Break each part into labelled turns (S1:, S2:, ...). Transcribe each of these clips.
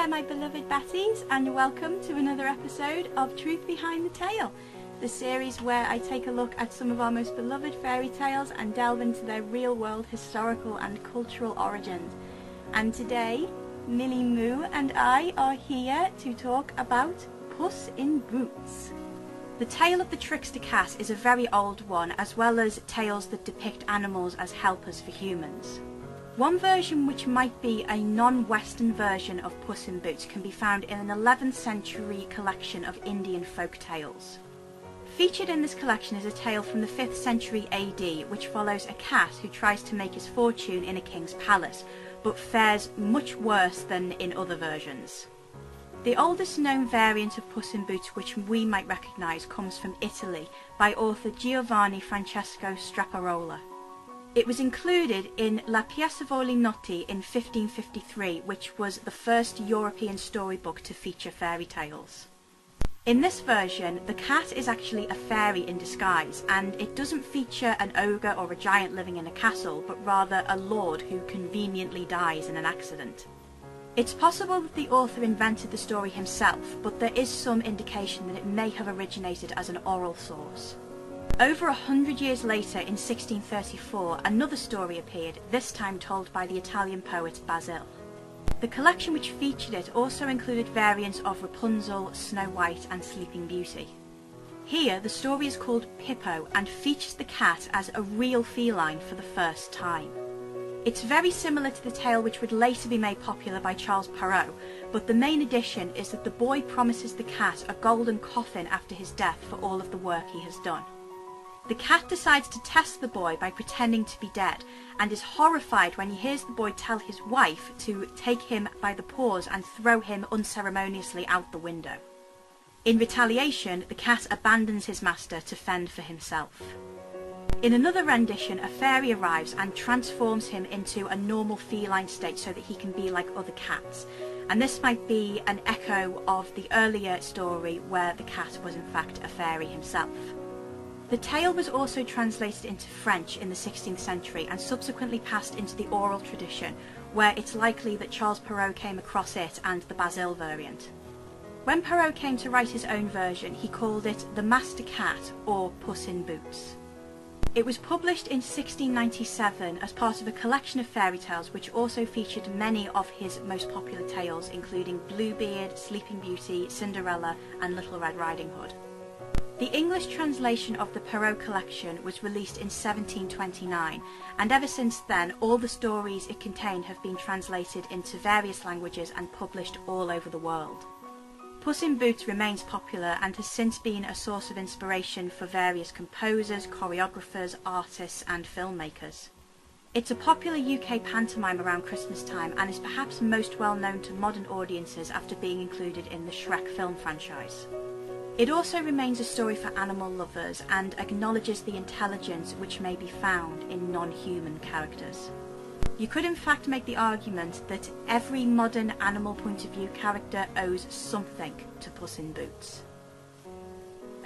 S1: there, my beloved Batties, and welcome to another episode of Truth Behind the Tale, the series where I take a look at some of our most beloved fairy tales and delve into their real-world historical and cultural origins. And today, Millie Moo and I are here to talk about Puss in Boots. The tale of the trickster cat is a very old one, as well as tales that depict animals as helpers for humans. One version, which might be a non-Western version of Puss in Boots, can be found in an 11th century collection of Indian folk tales. Featured in this collection is a tale from the 5th century AD, which follows a cat who tries to make his fortune in a king's palace, but fares much worse than in other versions. The oldest known variant of Puss in Boots which we might recognise comes from Italy by author Giovanni Francesco Straparola. It was included in La Piacevoli Notti in 1553, which was the first European storybook to feature fairy tales. In this version, the cat is actually a fairy in disguise, and it doesn't feature an ogre or a giant living in a castle, but rather a lord who conveniently dies in an accident. It's possible that the author invented the story himself, but there is some indication that it may have originated as an oral source. Over 100 years later, in 1634, another story appeared, this time told by the Italian poet Basil. The collection which featured it also included variants of Rapunzel, Snow White and Sleeping Beauty. Here, the story is called Pippo and features the cat as a real feline for the first time. It's very similar to the tale which would later be made popular by Charles Perrault, but the main addition is that the boy promises the cat a golden coffin after his death for all of the work he has done. The cat decides to test the boy by pretending to be dead, and is horrified when he hears the boy tell his wife to take him by the paws and throw him unceremoniously out the window. In retaliation, the cat abandons his master to fend for himself. In another rendition, a fairy arrives and transforms him into a normal feline state so that he can be like other cats, and this might be an echo of the earlier story where the cat was in fact a fairy himself. The tale was also translated into French in the 16th century and subsequently passed into the oral tradition, where it's likely that Charles Perrault came across it and the Basil variant. When Perrault came to write his own version, he called it The Master Cat or Puss in Boots. It was published in 1697 as part of a collection of fairy tales which also featured many of his most popular tales, including Bluebeard, Sleeping Beauty, Cinderella and Little Red Riding Hood. The English translation of the Perrault collection was released in 1729, and ever since then all the stories it contained have been translated into various languages and published all over the world. Puss in Boots remains popular and has since been a source of inspiration for various composers, choreographers, artists and filmmakers. It's a popular UK pantomime around Christmas time and is perhaps most well known to modern audiences after being included in the Shrek film franchise. It also remains a story for animal lovers and acknowledges the intelligence which may be found in non-human characters. You could in fact make the argument that every modern animal point of view character owes something to Puss in Boots.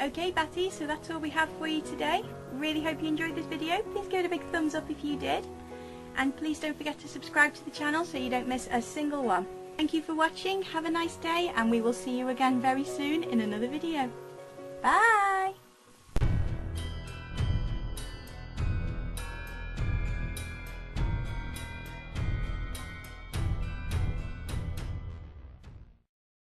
S1: Okay Batty, so that's all we have for you today. Really hope you enjoyed this video. Please give it a big thumbs up if you did. And please don't forget to subscribe to the channel so you don't miss a single one. Thank you for watching, have a nice day, and we will see you again very soon in another video. Bye!